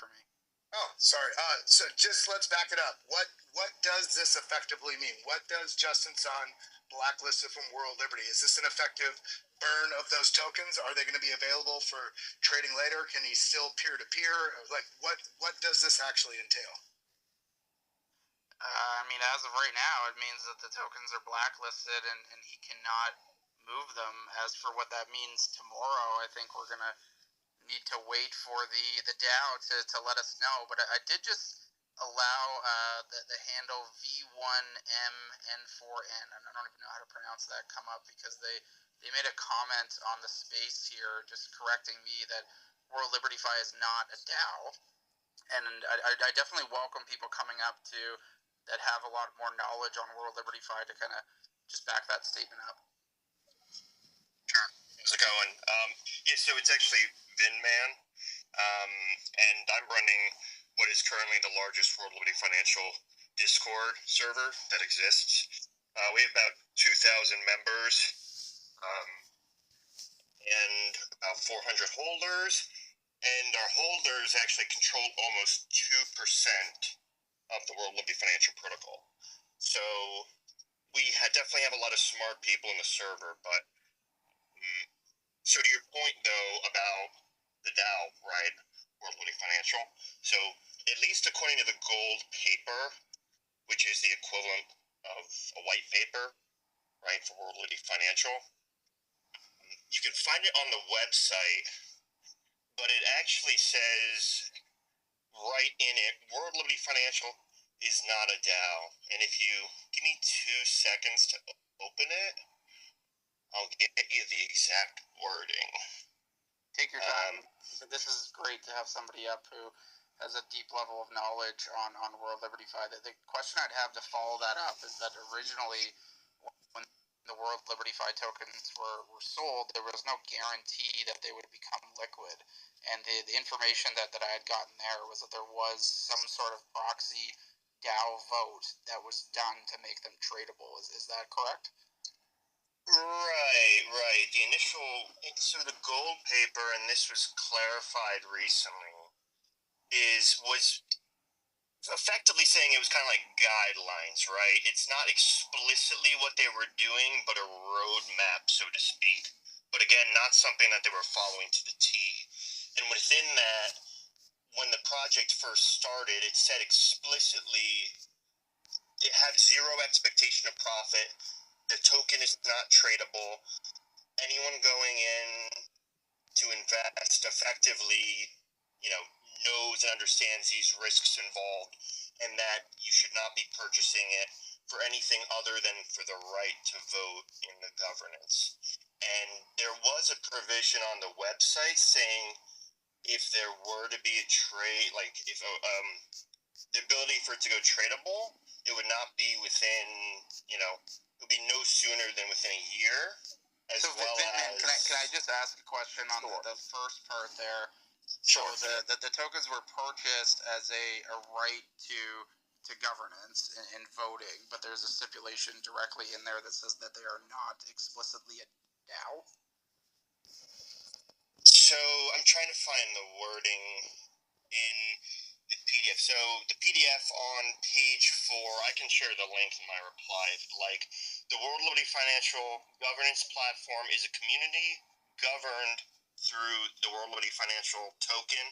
for me. Oh, sorry. So just let's back it up. What does this effectively mean? What does Justin Sun blacklisted from World Liberty? Is this an effective burn of those tokens? Are they going to be available for trading later? Can he still peer to peer? Like what does this actually entail? I mean, as of right now, it means that the tokens are blacklisted and he cannot move them. As for what that means tomorrow, I think we're gonna need to wait for the DAO to let us know. But I did just allow the handle V1MN4N, and I don't even know how to pronounce that, come up because they made a comment on the space here just correcting me that World Liberty Fi is not a DAO. And I definitely welcome people coming up that have a lot more knowledge on World Liberty Fi to kind of just back that statement up. Sure. How's it going? Yeah, so it's actually VinMan, and I'm running what is currently the largest World Liberty Financial Discord server that exists. We have about 2,000 members, and about 400 holders, and our holders actually control almost 2% of the World Liberty Financial Protocol. So we definitely have a lot of smart people in the server, but so to your point, though, about the DAO, right, World Liberty Financial, so at least according to the gold paper, which is the equivalent of a white paper, right, for World Liberty Financial, you can find it on the website, but it actually says right in it, World Liberty Financial is not a DAO. And if you give me 2 seconds to open it, I'll get you the exact wording. Take your time. This is great to have somebody up who has a deep level of knowledge on World Liberty Fi. The question I'd have to follow that up is that originally, when the World Liberty Fi tokens were sold, there was no guarantee that they would become liquid. And the information that I had gotten there was that there was some sort of proxy DAO vote that was done to make them tradable. Is that correct? Right. The initial, so the gold paper, and this was clarified recently, was effectively saying it was kind of like guidelines, right? It's not explicitly what they were doing, but a roadmap, so to speak. But again, not something that they were following to the T. And within that, when the project first started, it said explicitly it had zero expectation of profit. The token is not tradable. Anyone going in to invest effectively, knows and understands these risks involved, and that you should not be purchasing it for anything other than for the right to vote in the governance. And there was a provision on the website saying if there were to be a trade, like if the ability for it to go tradable, it would not be within, it would be no sooner than within a year. As so, well Vinman, as... can I just ask a question on the first part there? Sure. So the tokens were purchased as a right to governance and voting, but there's a stipulation directly in there that says that they are not explicitly a DAO. So I'm trying to find the wording in the PDF. So the PDF on page 4, I can share the link in my reply if you'd like. The World Liberty Financial Governance Platform is a community governed through the World Liberty Financial Token.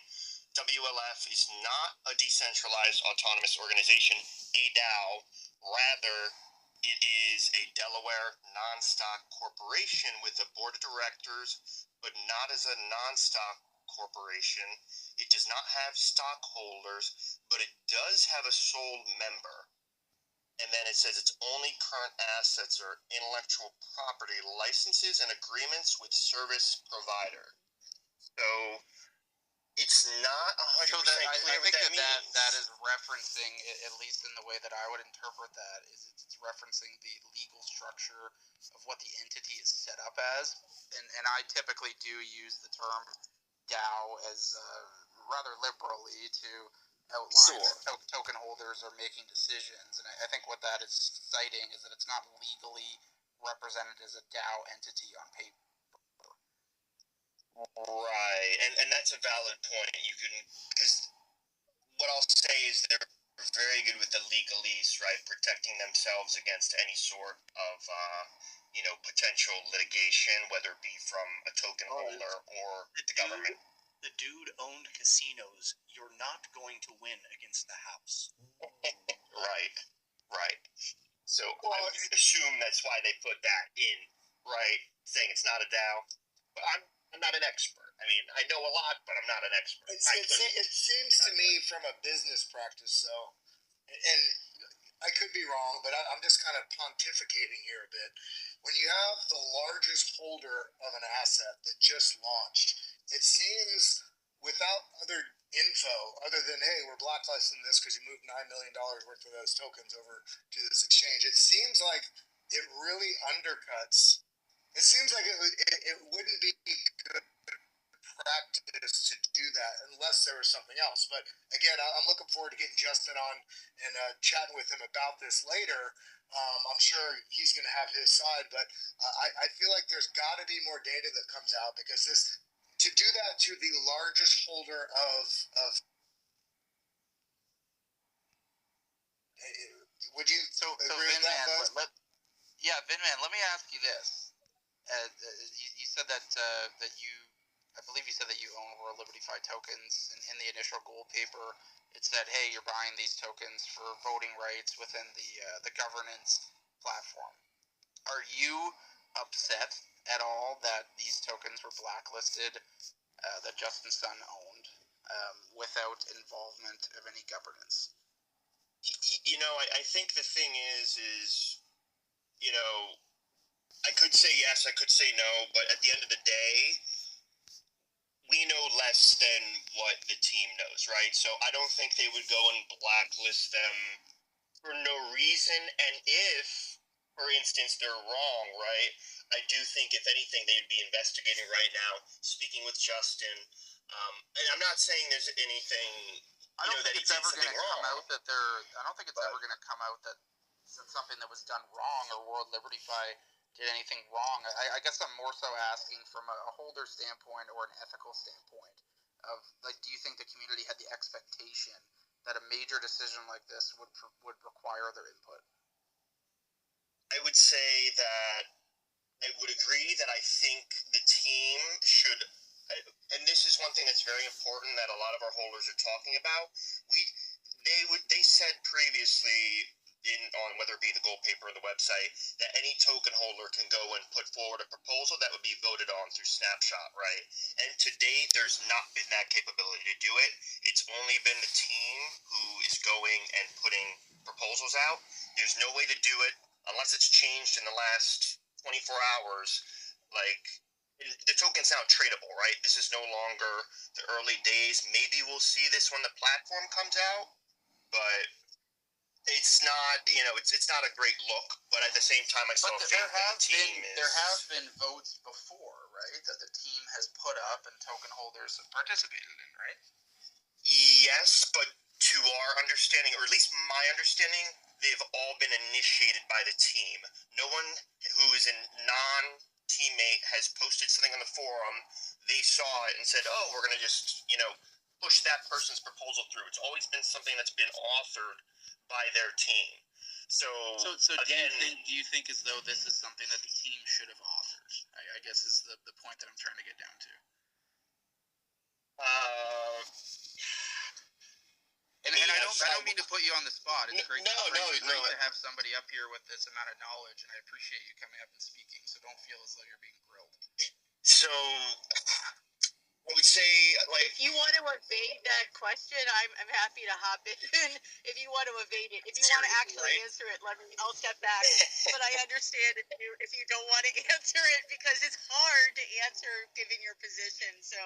WLF is not a decentralized autonomous organization, a DAO. Rather, it is a Delaware non-stock corporation with a board of directors, but not as a non-stock corporation. It does not have stockholders, but it does have a sole member. And then it says its only current assets are intellectual property licenses and agreements with service provider. So it's not 100% clear what that means. That is referencing, at least in the way that I would interpret that, is it's referencing the legal structure of what the entity is set up as. And I typically do use the term DAO as rather liberally to outline that token holders are making decisions. And I think what that is citing is that it's not legally represented as a DAO entity on paper. Right, and that's a valid point. You can, because what I'll say is they're very good with the legalese, right? Protecting themselves against any sort of, potential litigation, whether it be from a token holder or the government. The dude owned casinos. You're not going to win against the house. Right. So I would assume that's why they put that in, right? Saying it's not a DAO. But I'm not an expert. I mean, I know a lot, but I'm not an expert. It seems to me from a business practice, though, and I could be wrong, but I'm just kind of pontificating here a bit. When you have the largest holder of an asset that just launched, it seems without other info other than, hey, we're blacklisting this because you moved $9 million worth of those tokens over to this exchange, it seems like it really undercuts. It seems like it wouldn't be good practice to do that unless there was something else. But again, I'm looking forward to getting Justin on and chatting with him about this later. I'm sure he's going to have his side, but I feel like there's got to be more data that comes out, because to do that to the largest holder of would you agree with that, Buzz? Vinman, let me ask you this. You said that I believe you said that you own World Liberty Fi tokens. In the initial gold paper, it said, hey, you're buying these tokens for voting rights within the governance platform. Are you upset at all that these tokens were blacklisted, that Justin Sun owned, without involvement of any governance? I think the thing is, I could say yes, I could say no, but at the end of the day, we know less than what the team knows, right? So I don't think they would go and blacklist them for no reason. And if, for instance, they're wrong, right, I do think, if anything, they would be investigating right now, speaking with Justin. And I'm not saying there's anything, I don't think it's ever going to come out that I don't think it's ever going to come out that something that was done wrong or World Liberty Fi did anything wrong. I guess I'm more so asking from a holder standpoint or an ethical standpoint of, like, do you think the community had the expectation that a major decision like this would require their input? I would say that I would agree that I think the team should, and this is one thing that's very important that a lot of our holders are talking about. They said previously on whether it be the gold paper or the website, that any token holder can go and put forward a proposal that would be voted on through Snapshot, right? And to date, there's not been that capability to do it. It's only been the team who is going and putting proposals out. There's no way to do it unless it's changed in the last 24 hours. Like, the token's now tradable, right? This is no longer the early days. Maybe we'll see this when the platform comes out, but it's not, it's not a great look. But at the same time, I still think that the team there have been votes before, right, that the team has put up and token holders have participated in, right? Yes, but to our understanding, or at least my understanding, they've all been initiated by the team. No one who is a non-teammate has posted something on the forum. They saw it and said, oh, we're going to just, push that person's proposal through. It's always been something that's been authored by their team. So again, do you think as though this is something that the team should have authored? I guess is the point that I'm trying to get down to. And I don't mean to put you on the spot. It's great to have somebody up here with this amount of knowledge, and I appreciate you coming up and speaking. So don't feel as though you're being grilled. So I would say, like, if you want to evade that question, I'm happy to hop in. If you want to evade it, if you want to actually answer it, I'll step back. But I understand if you don't want to answer it, because it's hard to answer given your position. So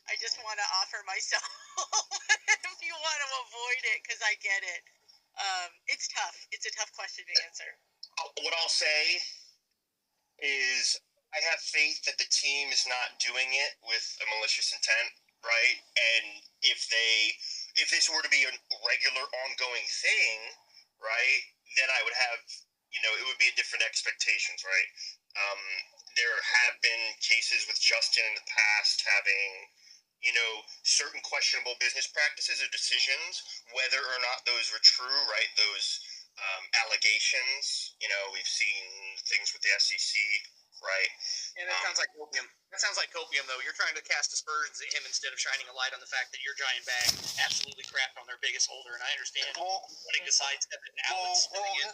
I just want to offer myself if you want to avoid it, because I get it. It's tough. It's a tough question to answer. What I'll say is, I have faith that the team is not doing it with a malicious intent, right? And if this were to be a regular ongoing thing, right, then I would have, it would be a different expectations, right? There have been cases with Justin in the past having, certain questionable business practices or decisions, whether or not those were true, right? Those allegations. We've seen things with the SEC, right? And that sounds like copium. That sounds like copium, though. You're trying to cast aspersions at him instead of shining a light on the fact that your giant bag absolutely crapped on their biggest holder. And I understand wanting to sidestep it now.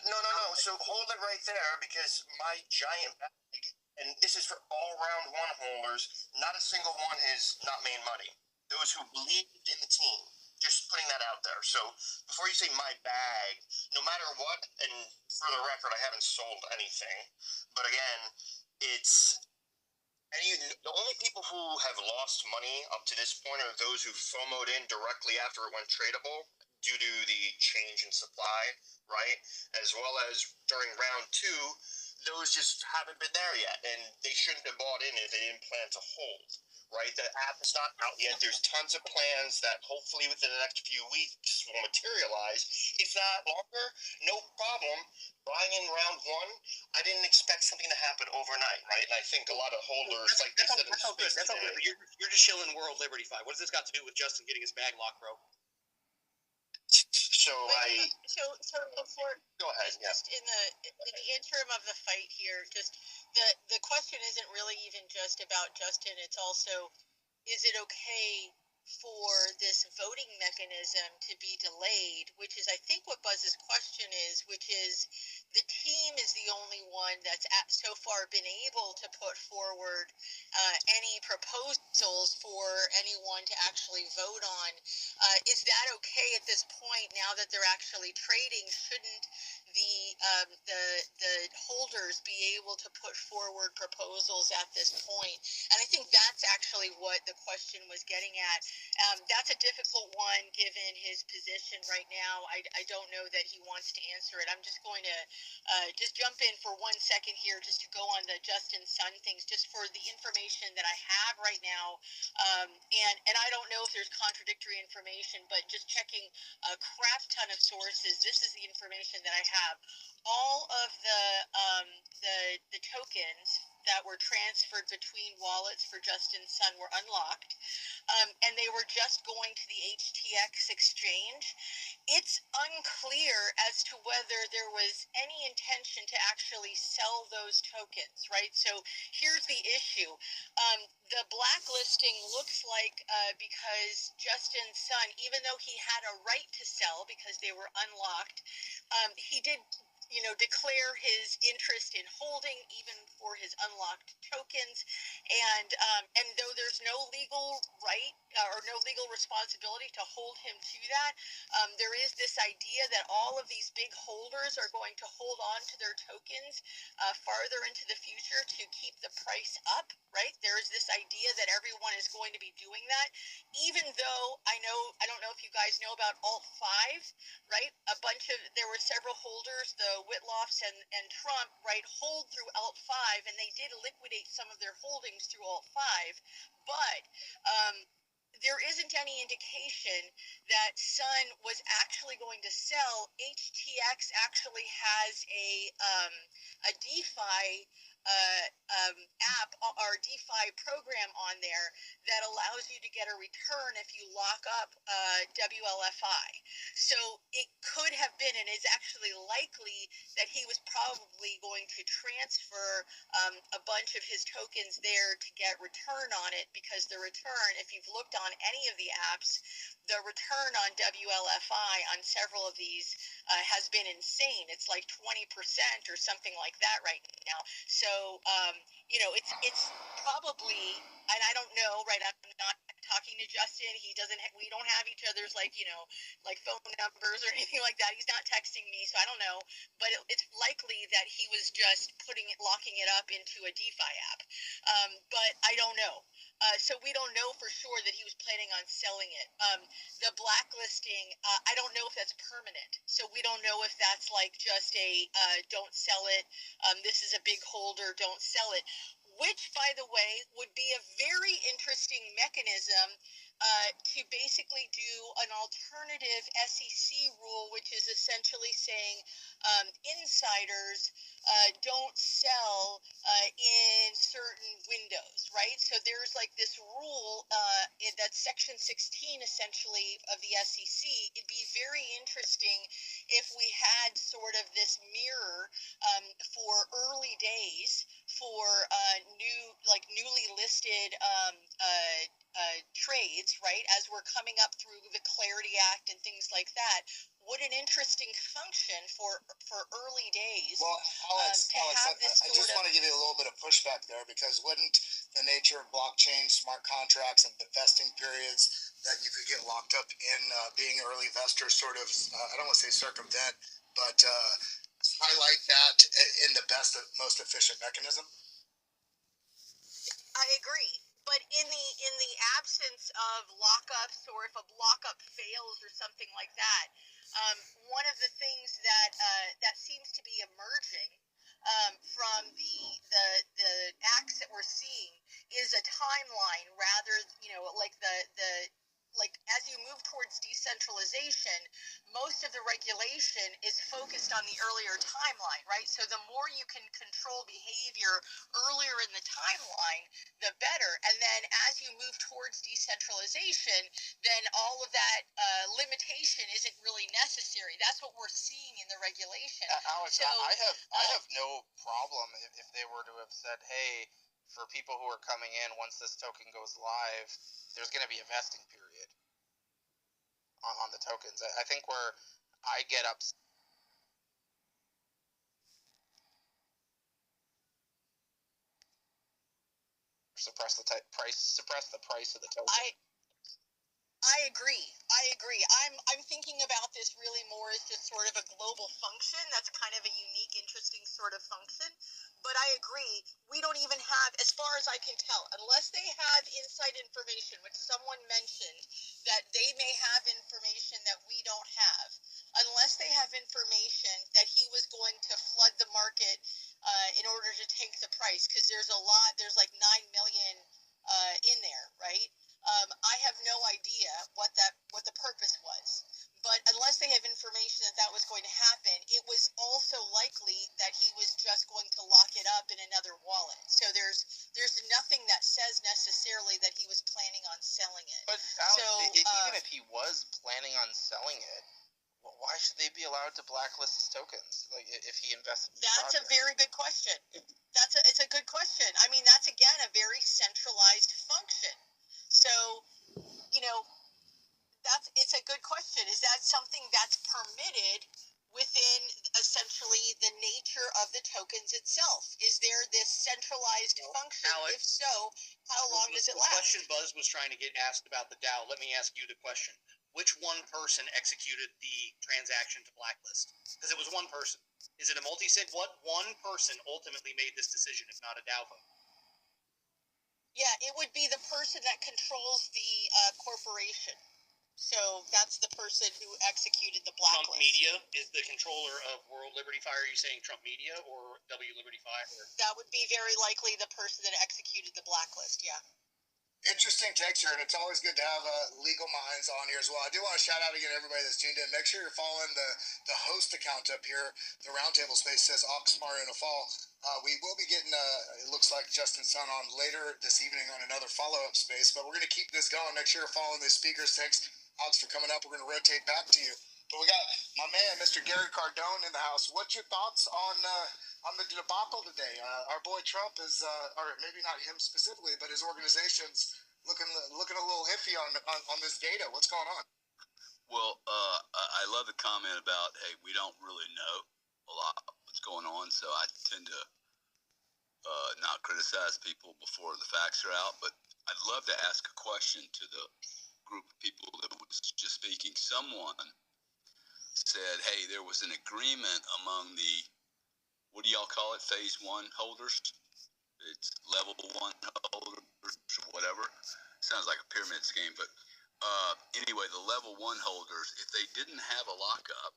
No. So hold it right there, because my giant bag, and this is for all round one holders, not a single one has not made money. Those who believed in the team. Just putting that out there. So before you say my bag, no matter what, and for the record, I haven't sold anything. But again, the only people who have lost money up to this point are those who FOMO'd in directly after it went tradable due to the change in supply, right? As well as during round two, those just haven't been there yet, and they shouldn't have bought in if they didn't plan to hold. Right, the app is not out yet. There's tons of plans that hopefully within the next few weeks will materialize. If not longer, no problem. Buying in round one, I didn't expect something to happen overnight, right? And I think a lot of holders, like they said in that's all good. That's all good. But you're just shilling World Liberty 5. What has this got to do with Justin getting his bag locked, bro? So before, go ahead. Just in the interim of the fight here, just the question isn't really even just about Justin. It's also, is it okay for this voting mechanism to be delayed? Which is, I think, what Buzz's question is. Which is, the team is the only one that's so far been able to put forward any proposals for anyone to actually vote on. Is that okay at this point? Now that they're actually trading, shouldn't the holders be able to put forward proposals at this point? And I think that's actually what the question was getting at. That's a difficult one given his position right now. I don't know that he wants to answer it. I'm just going to just jump in for 1 second here just to go on the Justin Sun things, just for the information that I have right now. And I don't know if there's contradictory information, but just checking a crap ton of sources, this is the information that I have. All of the tokens that were transferred between wallets for Justin Sun were unlocked, and they were just going to the HTX exchange. It's unclear as to whether there was any intention to actually sell those tokens, right? So here's the issue. The blacklisting looks like because Justin Sun, even though he had a right to sell because they were unlocked, he did declare his interest in holding even for his unlocked tokens, and though there's no legal right or no legal responsibility to hold him to that, there is this idea that all of these big holders are going to hold on to their tokens farther into the future to keep the price up, right? There is this idea that everyone is going to be doing that, even though I don't know if you guys know about Alt 5, right? There were several holders, the Whitloffs and Trump, right, hold through Alt 5, and they did liquidate some of their holdings through Alt 5, but there isn't any indication that Sun was actually going to sell. HTX actually has a DeFi app or DeFi program on there that allows you to get a return if you lock up WLFI. So it could have been, and is actually likely, that he was probably going to transfer a bunch of his tokens there to get return on it, because the return, if you've looked on any of the apps, the return on WLFI on several of these has been insane. It's like 20% or something like that right now. So, it's probably, and I don't know, right? I'm not talking to Justin. We don't have each other's like phone numbers or anything like that. He's not texting me, so I don't know. But it's likely that he was just locking it up into a DeFi app. But I don't know. So we don't know for sure that he was planning on selling it. The blacklisting, I don't know if that's permanent. So we don't know if that's like just a don't sell it. This is a big holder, don't sell it. Which, by the way, would be a very interesting mechanism to basically do an alternative SEC rule, which is essentially saying insiders don't sell in certain windows, right? So there's like this rule that's Section 16 essentially of the SEC. It'd be very interesting if we had sort of this mirror for early days for newly listed trades, right? As we're coming up through the Clarity Act and things like that. What an interesting function for early days. Well, Alex, have I just want to give you a little bit of pushback there, because wouldn't the nature of blockchain, smart contracts, and the vesting periods that you could get locked up in being early investor sort of, I don't want to say circumvent, but highlight that in the best, most efficient mechanism? I agree. But in the absence of lockups, or if a lockup fails or something like that, one of the things that seems to be emerging from the acts that we're seeing is a timeline, rather, like like as you move towards decentralization, most of the regulation is focused on the earlier timeline, right? So the more you can control behavior earlier in the timeline, the better. And then as you move towards decentralization, then all of that limitation isn't really necessary. That's what we're seeing in the regulation. Alex, So, I have no problem if they were to have said, hey, for people who are coming in, once this token goes live, there's going to be a vesting period on the tokens. I think where I get upset suppress the price of the token. I agree. I'm thinking about this really more as just sort of a global function. That's kind of a unique, interesting sort of function. But I agree. We don't even have, as far as I can tell, unless they have inside information, which someone mentioned that they may have information that we don't have, unless they have information that he was going to flood the market in order to tank the price, because there's like 9 million in there, right? I have no idea what the purpose was, but unless they have information that was going to happen, it was also likely that he was just going to lock it up in another wallet. So there's nothing that says necessarily that he was planning on selling it. But Alex, even if he was planning on selling it, why should they be allowed to blacklist his tokens? Like, if he invested in That's a very good question. It's a good question. I mean, that's again a very centralized function. So, it's a good question. Is that something that's permitted within essentially the nature of the tokens itself? Is there this centralized function? Alex, if so, how long does it last? The question Buzz was trying to get asked about the DAO. Let me ask you the question. Which one person executed the transaction to blacklist? Because it was one person. Is it a multi-sig? What one person ultimately made this decision, if not a DAO vote? Yeah, it would be the person that controls the corporation. So that's the person who executed the blacklist. Trump Media is the controller of World Liberty Fire. Are you saying Trump Media or W Liberty Fire? That would be very likely the person that executed the blacklist, yeah. Interesting takes here, and it's always good to have legal minds on here as well. I do want to shout out again everybody that's tuned in. Make sure you're following the host account up here. The roundtable space says Oxmar in a fall. We will be getting, it looks like Justin Sun on later this evening on another follow-up space, but we're going to keep this going. Make sure you're following the speakers. Thanks, Alex, for coming up. We're going to rotate back to you. But we got my man, Mr. Gary Cardone, in the house. What's your thoughts on the debacle today? Our boy Trump is, or maybe not him specifically, but his organization's looking a little iffy on this data. What's going on? Well, I love the comment about, hey, we don't really know a lot what's going on, so I tend to not criticize people before the facts are out. But I'd love to ask a question to the group of people that was just speaking. Someone said, hey, there was an agreement among the, what do y'all call it, phase one holders? It's level one holders or whatever. Sounds like a pyramid scheme, but anyway, the level one holders, if they didn't have a lockup,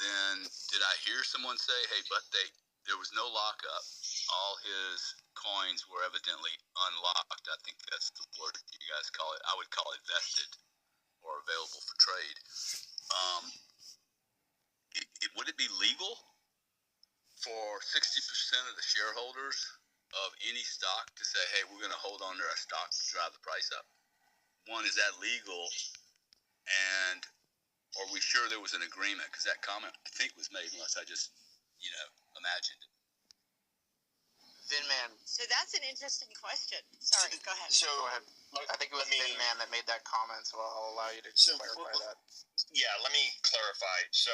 then did I hear someone say, hey, but they there was no lockup. All his coins were evidently unlocked. I think that's the word you guys call it. I would call it vested or available for trade. Would it be legal for 60% of the shareholders of any stock to say, hey, we're going to hold on to our stock to drive the price up? One, is that legal? And are we sure there was an agreement? Because that comment, I think, was made, unless I just, imagined it. Vinman. So that's an interesting question. Sorry, go ahead. So Go ahead. I think it was Vinman that made that comment, so I'll allow you to clarify that. Yeah, let me clarify. So,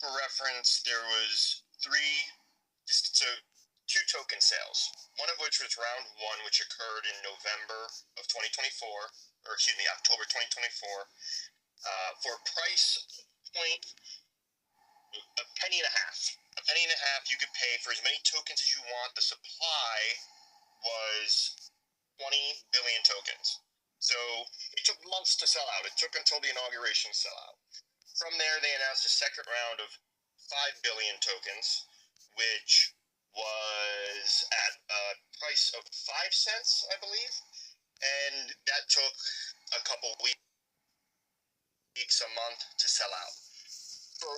for reference, there was two token sales. One of which was round one, which occurred in November of 2024, October 2024, for a price point a penny and a half. A penny and a half you could pay for as many tokens as you want. The supply was 20 billion tokens. So it took months to sell out. It took until the inauguration to sell out. From there, they announced a second round of 5 billion tokens, which was at a price of 5 cents, I believe. And that took a couple weeks, a month to sell out. For